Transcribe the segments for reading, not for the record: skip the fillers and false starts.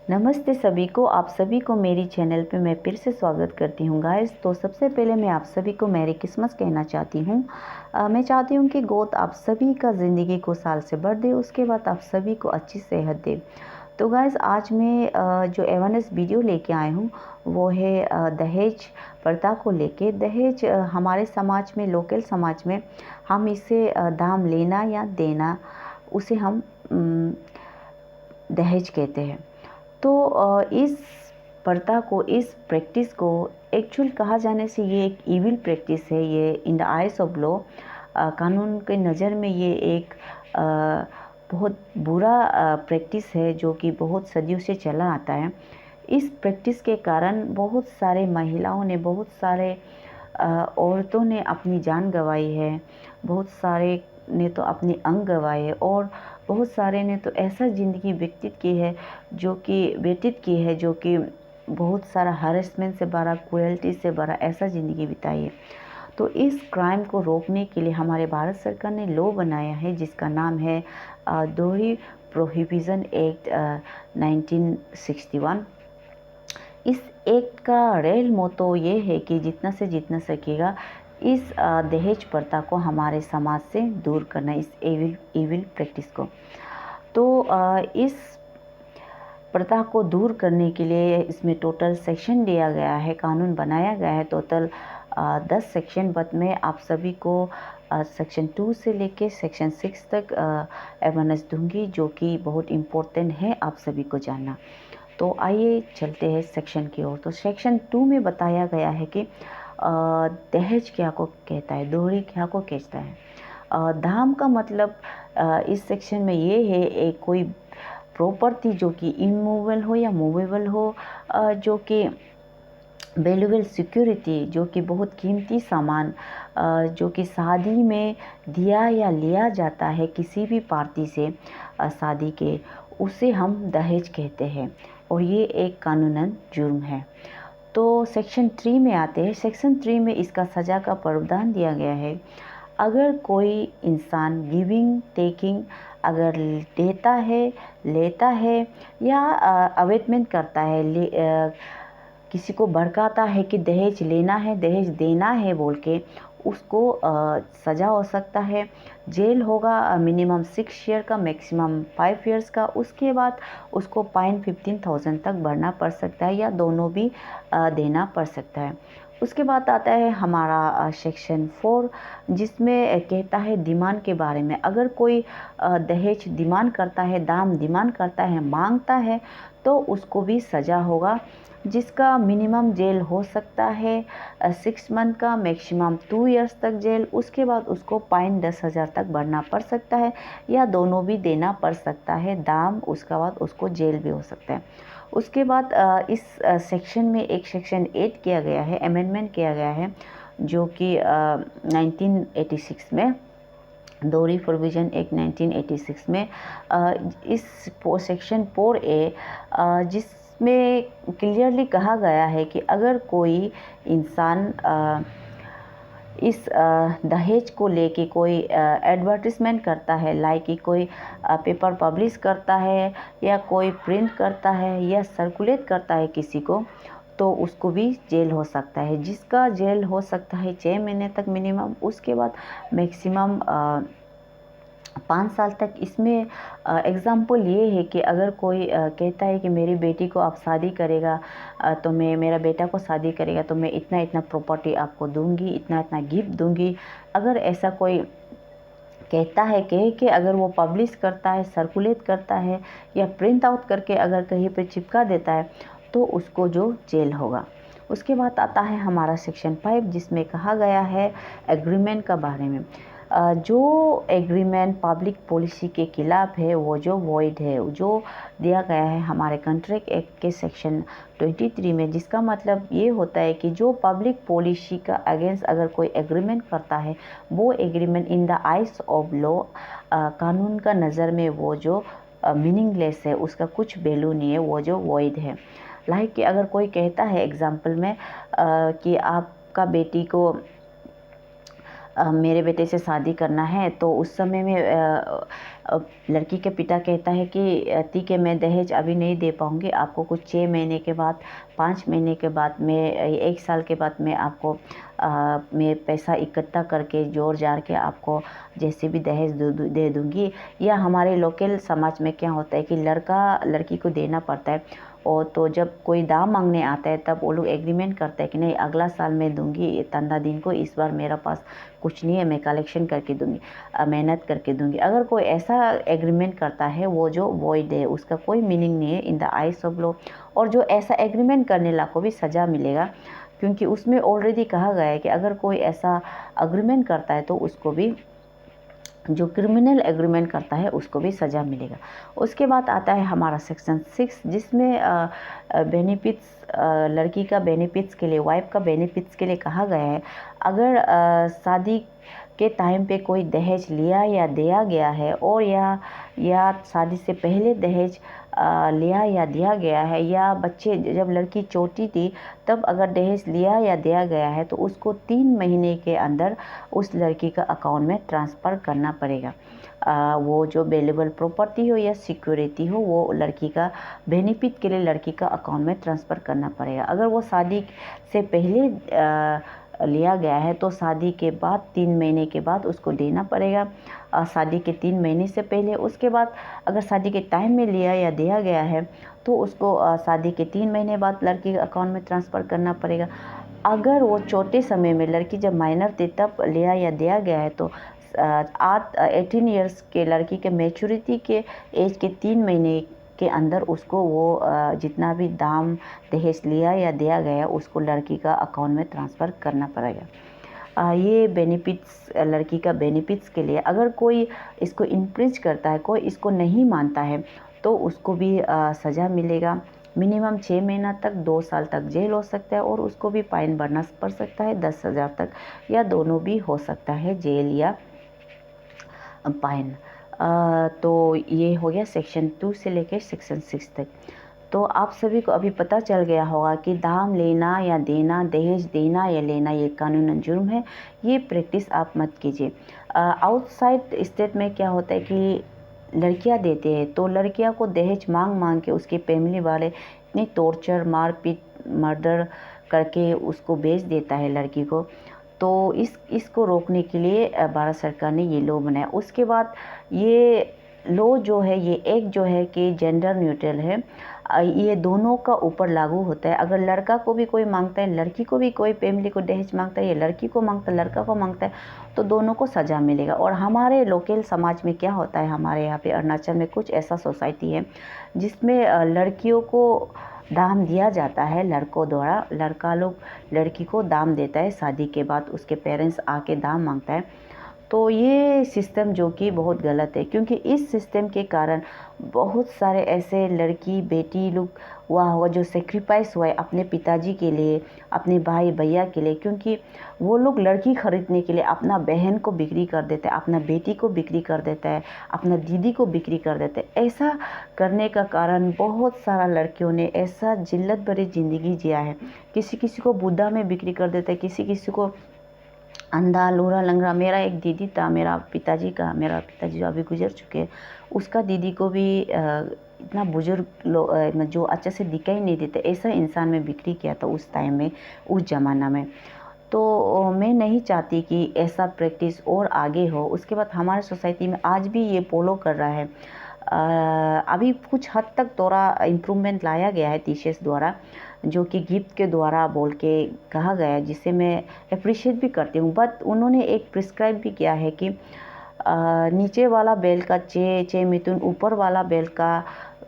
नमस्ते सभी को, आप सभी को मेरी चैनल पे मैं फिर से स्वागत करती हूँ गाइस। तो सबसे पहले मैं आप सभी को मैरी क्रिसमस कहना चाहती हूँ। मैं चाहती हूँ कि गॉड आप सभी का ज़िंदगी को साल से बढ़ दे, उसके बाद आप सभी को अच्छी सेहत दे। तो गाइस आज मैं जो अवेयरनेस वीडियो लेके आई हूँ वो है दहेज प्रथा को लेके। दहेज हमारे समाज में, लोकल समाज में हम इसे दाम लेना या देना, उसे हम दहेज कहते हैं। तो इस प्रथा को, इस प्रैक्टिस को एक्चुअल कहा जाने से ये एक इविल प्रैक्टिस है। ये in the eyes of law, कानून के नज़र में ये एक बहुत बुरा प्रैक्टिस है जो कि बहुत सदियों से चला आता है। इस प्रैक्टिस के कारण बहुत सारे महिलाओं ने, बहुत सारे औरतों ने अपनी जान गंवाई है, बहुत सारे ने तो अपनी अंग गंवाए है और बहुत सारे ने तो ऐसा ज़िंदगी व्यतीत की है जो कि बहुत सारा हरेसमेंट से भरा, क्रुएल्टी से भरा ऐसा ज़िंदगी बिताई है। तो इस क्राइम को रोकने के लिए हमारे भारत सरकार ने लॉ बनाया है जिसका नाम है दोहरी प्रोहिबिशन एक्ट 1961। इस एक्ट का रेल मोतो ये है कि जितना से जितना सकेगा इस दहेज प्रथा को हमारे समाज से दूर करना, इस एविल प्रैक्टिस को। तो इस प्रथा को दूर करने के लिए इसमें टोटल सेक्शन दिया गया है, कानून बनाया गया है। टोटल 10 सेक्शन, बट मैं आप सभी को सेक्शन 2 से लेके सेक्शन 6 तक अवेयरनेस दूंगी, जो कि बहुत इम्पोर्टेंट है आप सभी को जानना। तो आइए चलते हैं सेक्शन की ओर। तो सेक्शन 2 में बताया गया है कि दहेज क्या को कहता है, दोहरी क्या को कहता है। दाम का मतलब इस सेक्शन में ये है, एक कोई प्रॉपर्टी जो कि इमूवेबल हो या मूवेबल हो, जो कि वैल्यूएबल सिक्योरिटी, जो कि बहुत कीमती सामान, जो कि शादी में दिया या लिया जाता है किसी भी पार्टी से शादी के, उसे हम दहेज कहते हैं और ये एक कानूनन जुर्म है। तो सेक्शन 3 में आते हैं। सेक्शन 3 में इसका सज़ा का प्रावधान दिया गया है। अगर कोई इंसान गिविंग टेकिंग अगर देता है, लेता है या अवेटमेंट करता है, किसी को भड़काता है कि दहेज लेना है, दहेज देना है बोल के, उसको सज़ा हो सकता है। जेल होगा मिनिमम 6 ईयर का, मैक्सिमम 5 इयर्स का। उसके बाद उसको फाइन 15,000 तक भरना पड़ सकता है या दोनों भी देना पड़ सकता है। उसके बाद आता है हमारा सेक्शन 4, जिसमें कहता है डिमांड के बारे में। अगर कोई दहेज डिमांड करता है, दाम डिमांड करता है, मांगता है, तो उसको भी सज़ा होगा, जिसका मिनिमम जेल हो सकता है 6 मंथ का, मैक्सिमम 2 इयर्स तक जेल। उसके बाद उसको फाइन 10,000 तक भरना पड़ सकता है या दोनों भी देना पड़ सकता है दाम। उसके बाद उसको जेल भी हो सकता है। उसके बाद इस सेक्शन में एक सेक्शन 8 किया गया है, अमेंडमेंट किया गया है, जो कि 1986 में, दोहरी प्रोविज़न एक्ट 1986 में, इस सेक्शन 4A, जिसमें क्लियरली कहा गया है कि अगर कोई इंसान इस दहेज को लेके कोई एडवर्टिजमेंट करता है, लाइक कि कोई पेपर पब्लिश करता है या कोई प्रिंट करता है या सर्कुलेट करता है किसी को, तो उसको भी जेल हो सकता है, जिसका जेल हो सकता है 6 महीने तक मिनिमम। उसके बाद मैक्सिमम 5 साल तक। इसमें एग्ज़ाम्पल ये है कि अगर कोई कहता है कि मेरी बेटी को आप शादी करेगा, तो मेरा बेटा को शादी करेगा तो मैं इतना इतना प्रॉपर्टी आपको दूंगी, इतना इतना गिफ्ट दूंगी। अगर ऐसा कोई कहता है कि अगर वो पब्लिश करता है, सर्कुलेट करता है या प्रिंट आउट करके अगर कहीं पे चिपका देता है, तो उसको जो जेल होगा। उसके बाद आता है हमारा सेक्शन 5, जिसमें कहा गया है एग्रीमेंट का बारे में। जो एग्रीमेंट पब्लिक पॉलिसी के खिलाफ है वो जो वॉइड है, जो दिया गया है हमारे कॉन्ट्रैक्ट एक्ट के सेक्शन 23 में, जिसका मतलब ये होता है कि जो पब्लिक पॉलिसी का अगेंस्ट अगर कोई एग्रीमेंट करता है, वो agreement in the eyes of law, कानून का नज़र में वो जो मीनिंगलेस है, उसका कुछ वैल्यू नहीं है, वो जो वॉइड है। लाइक कि अगर कोई कहता है एग्जाम्पल में कि आपका बेटी को मेरे बेटे से शादी करना है, तो उस समय में लड़की के पिता कहता है कि ठीक है, मैं दहेज अभी नहीं दे पाऊँगी, आपको कुछ 6 महीने के बाद, 5 महीने के बाद, मैं 1 साल के बाद मैं आपको मैं पैसा इकट्ठा करके जोड़ जाड़ के आपको जैसे भी दहेज दे दूँगी। या हमारे लोकल समाज में क्या होता है कि लड़का लड़की को देना पड़ता है, और तो जब कोई दाम मांगने आता है तब वो लोग एग्रीमेंट करते हैं कि नहीं, अगला साल मैं दूंगी तंदा दिन को, इस बार मेरा पास कुछ नहीं है, मैं कलेक्शन करके दूंगी, मेहनत करके दूंगी। अगर कोई ऐसा एग्रीमेंट करता है वो जो वॉइड है, उसका कोई मीनिंग नहीं है in the eyes of law. और जो ऐसा एग्रीमेंट करने वाला को भी सज़ा मिलेगा, क्योंकि उसमें ऑलरेडी कहा गया है कि अगर कोई ऐसा एग्रीमेंट करता है तो उसको भी, जो क्रिमिनल एग्रीमेंट करता है उसको भी सज़ा मिलेगा। उसके बाद आता है हमारा सेक्शन 6, जिसमें बेनिफिट्स, लड़की का बेनिफिट्स के लिए, वाइफ का बेनिफिट्स के लिए कहा गया है। अगर शादी के टाइम पे कोई दहेज लिया या दिया गया है, और या शादी से पहले दहेज लिया या दिया गया है, या बच्चे जब लड़की छोटी थी तब अगर दहेज लिया या दिया गया है, तो उसको 3 महीने के अंदर उस लड़की का अकाउंट में ट्रांसफ़र करना पड़ेगा। वो जो अवेलेबल प्रॉपर्टी हो या सिक्योरिटी हो, वो लड़की का बेनिफिट के लिए लड़की का अकाउंट में ट्रांसफ़र करना पड़ेगा। अगर वो शादी से पहले लिया गया है तो शादी के बाद 3 महीने के बाद उसको देना पड़ेगा, शादी के 3 महीने से पहले। उसके बाद अगर शादी के टाइम में लिया या दिया गया है तो उसको शादी के 3 महीने बाद लड़की के अकाउंट में ट्रांसफ़र करना पड़ेगा। अगर वो छोटे समय में, लड़की जब माइनर थी तब लिया या दिया गया है, तो 18 ईयर्स के लड़की के मैच्योरिटी के एज के 3 महीने के अंदर उसको वो जितना भी दाम दहेज लिया या दिया गया उसको लड़की का अकाउंट में ट्रांसफ़र करना पड़ेगा। ये बेनिफिट्स, लड़की का बेनिफिट्स के लिए। अगर कोई इसको इन्फ्रिंज करता है, कोई इसको नहीं मानता है, तो उसको भी सज़ा मिलेगा। मिनिमम 6 महीना तक 2 साल तक जेल हो सकता है, और उसको भी फाइन भरना पड़ सकता है 10,000 तक, या दोनों भी हो सकता है, जेल या फाइन। तो ये हो गया सेक्शन 2 से लेकर सेक्शन 6 तक। तो आप सभी को अभी पता चल गया होगा कि दाम लेना या देना, दहेज देना या लेना, ये कानूनन जुर्म है। ये प्रैक्टिस आप मत कीजिए। आउटसाइड स्टेट में क्या होता है कि लड़कियां देते हैं, तो लड़कियां को दहेज मांग के उसके फैमिली वाले इतनी टॉर्चर, मारपीट, मर्डर करके उसको बेच देता है लड़की को। तो इसको रोकने के लिए भारत सरकार ने ये लॉ बनाया। उसके बाद ये लॉ जो है, ये एक जो है कि जेंडर न्यूट्रल है। ये दोनों का ऊपर लागू होता है। अगर लड़का को भी कोई मांगता है, लड़की को भी कोई फैमिली को दहेज मांगता है, या लड़की को मांगता है, लड़का को मांगता है, तो दोनों को सज़ा मिलेगा। और हमारे लोकल समाज में क्या होता है, हमारे यहाँ पे अरुणाचल में कुछ ऐसा सोसाइटी है जिसमें लड़कियों को दाम दिया जाता है लड़कों द्वारा। लड़का लोग लड़की को दाम देता है, शादी के बाद उसके पेरेंट्स आके दाम मांगता है। तो ये सिस्टम जो कि बहुत गलत है, क्योंकि इस सिस्टम के कारण बहुत सारे ऐसे लड़की बेटी लोग हुआ जो सेक्रीफाइस हुआ है अपने पिताजी के लिए, अपने भाई भैया के लिए, क्योंकि वो लोग लड़की खरीदने के लिए अपना बहन को बिक्री कर देते हैं, अपना बेटी को बिक्री कर देता है, अपना दीदी को बिक्री कर देते हैं। ऐसा करने का कारण बहुत सारा लड़कियों ने ऐसा जिल्लत भरी ज़िंदगी जिया है। किसी किसी को बुद्धा में बिक्री कर देते हैं, किसी किसी को अंधा लूला लंगड़ा। मेरा एक दीदी था, मेरा पिताजी जो अभी गुजर चुके हैं, उसका दीदी को भी इतना बुजुर्ग जो अच्छे से दिखाई नहीं देते, ऐसा इंसान में बिक्री किया था उस टाइम में, उस ज़माना में। तो मैं नहीं चाहती कि ऐसा प्रैक्टिस और आगे हो। उसके बाद हमारे सोसाइटी में आज भी ये फॉलो कर रहा है। अभी कुछ हद तक थोड़ा इम्प्रूवमेंट लाया गया है टीचर्स द्वारा, जो कि गिफ्ट के द्वारा बोल के कहा गया है, जिसे मैं अप्रिशिएट भी करती हूँ। बट उन्होंने एक प्रिस्क्राइब भी किया है कि नीचे वाला बेल का 6 मिथुन, ऊपर वाला बेल का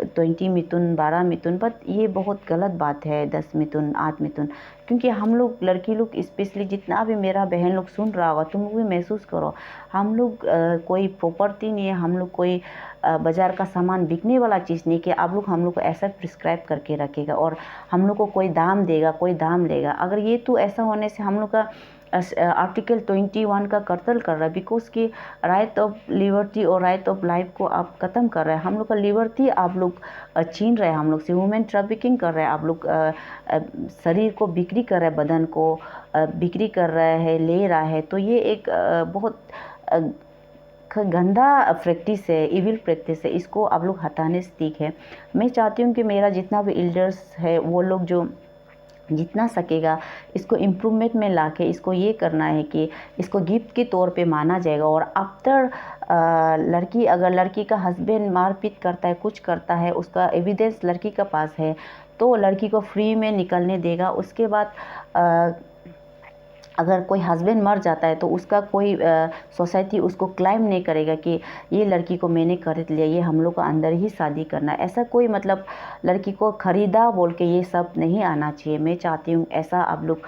20 मिथुन, 12 मिथुन। बट ये बहुत गलत बात है, 10 मिथुन, 8 मिथुन। क्योंकि हम लोग लड़की लोग स्पेशली, जितना भी मेरा बहन लोग सुन रहा होगा, तुम लोग भी महसूस करो, हम लोग कोई प्रॉपर्टी नहीं है, हम लोग कोई बाज़ार का सामान बिकने वाला चीज़ नहीं कि आप लोग हम लोग को ऐसा प्रिस्क्राइब करके रखेगा और हम लोग को कोई दाम देगा, कोई दाम लेगा। अगर ये तो ऐसा होने से हम लोग का आर्टिकल 21 का कत्ल कर रहा है, बिकॉज की राइट ऑफ लिबर्टी और राइट ऑफ लाइफ को आप ख़त्म कर रहे हैं। हम लोग का लिबर्टी आप लोग छीन रहे हैं, हम लोग से वुमेन ट्रैफिकिंग कर रहे हैं, आप लोग शरीर को बिक्री कर रहे हैं, बदन को बिक्री कर रहा है, ले रहा है। तो ये एक बहुत गंदा प्रैक्टिस है, इविल प्रैक्टिस है, इसको आप लोग हटाने से ठीक है। मैं चाहती हूँ कि मेरा जितना भी एल्डर्स है वो लोग जो जितना सकेगा इसको इम्प्रूवमेंट में लाके इसको ये करना है कि इसको गिफ्ट के तौर पे माना जाएगा। और आफ्टर लड़की, अगर लड़की का हस्बैंड मारपीट करता है, कुछ करता है, उसका एविडेंस लड़की के पास है, तो लड़की को फ्री में निकलने देगा। उसके बाद अगर कोई हस्बैंड मर जाता है तो उसका कोई सोसाइटी उसको क्लाइम नहीं करेगा कि ये लड़की को मैंने खरीद लिया, ये हम लोग को अंदर ही शादी करना है। ऐसा कोई मतलब लड़की को खरीदा बोल के ये सब नहीं आना चाहिए। मैं चाहती हूँ ऐसा आप लोग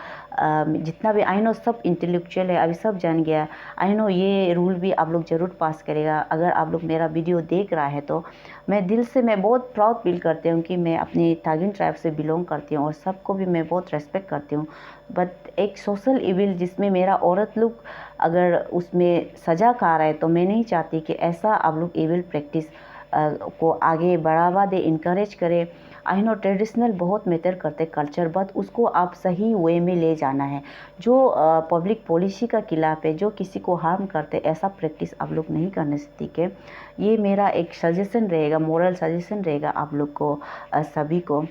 जितना भी, आई नो सब इंटेलेक्चुअल है, अभी सब जान गया, आई नो ये रूल भी आप लोग ज़रूर पास करेगा। अगर आप लोग मेरा वीडियो देख रहा है तो मैं दिल से, मैं बहुत प्राउड फील करती हूँ कि मैं अपनी तागिन ट्राइब से बिलोंग करती हूँ और सबको भी मैं बहुत रेस्पेक्ट करती हूँ। बट एक सोशल इविल जिसमें मेरा औरत लोग अगर उसमें सजा खा रहा है, तो मैं नहीं चाहती कि ऐसा आप लोग इविल प्रैक्टिस को आगे बढ़ावा दे, इनकरेज करे। आई नो ट्रेडिशनल बहुत मैटर करते कल्चर, बट उसको आप सही वे में ले जाना है। जो पब्लिक पॉलिसी का खिलाफ है, जो किसी को हार्म करते, ऐसा प्रैक्टिस आप लोग नहीं करने से ठीक है। ये मेरा एक सजेशन रहेगा, मोरल सजेशन रहेगा आप लोग को, सभी को।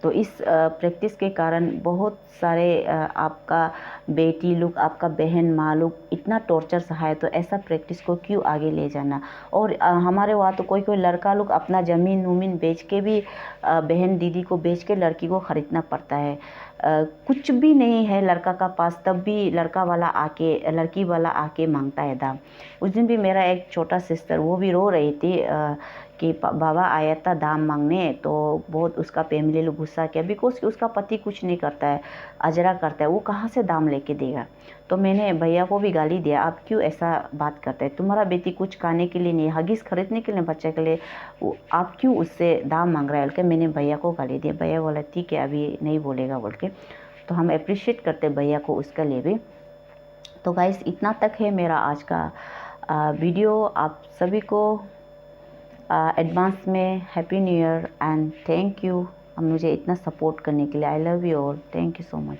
तो इस प्रैक्टिस के कारण बहुत सारे आपका बेटी लोग, आपका बहन माँ लोग इतना टॉर्चर सहा है, तो ऐसा प्रैक्टिस को क्यों आगे ले जाना। और हमारे वहाँ तो कोई कोई लड़का लोग अपना ज़मीन वमीन बेच के भी, बहन दीदी को बेच के लड़की को ख़रीदना पड़ता है। कुछ भी नहीं है लड़का का पास, तब भी लड़का वाला आके, लड़की वाला आके मांगता है दाम। उस दिन भी मेरा एक छोटा सिस्टर वो भी रो रही थी कि बाबा आया था दाम मांगने, तो बहुत उसका फैमिली लोग गुस्सा किया, बिकॉज उसका पति कुछ नहीं करता है, अजरा करता है, वो कहाँ से दाम लेके देगा। तो मैंने भैया को भी गाली दिया, आप क्यों ऐसा बात करते हैं, तुम्हारा बेटी कुछ खाने के लिए नहीं, हगीज खरीदने के लिए बच्चे के लिए, आप क्यों उससे दाम मांग रहे हैं। बोल के मैंने भैया को गाली दिया। भैया बोला ठीक है अभी नहीं बोलेगा बोल के। तो हम अप्रिशिएट करते भैया को उसका लिए भी। तो गाइस इतना तक है मेरा आज का वीडियो। आप सभी को एडवांस में happy new year and thank you मुझे इतना सपोर्ट करने के लिए। I love you all, thank you so much.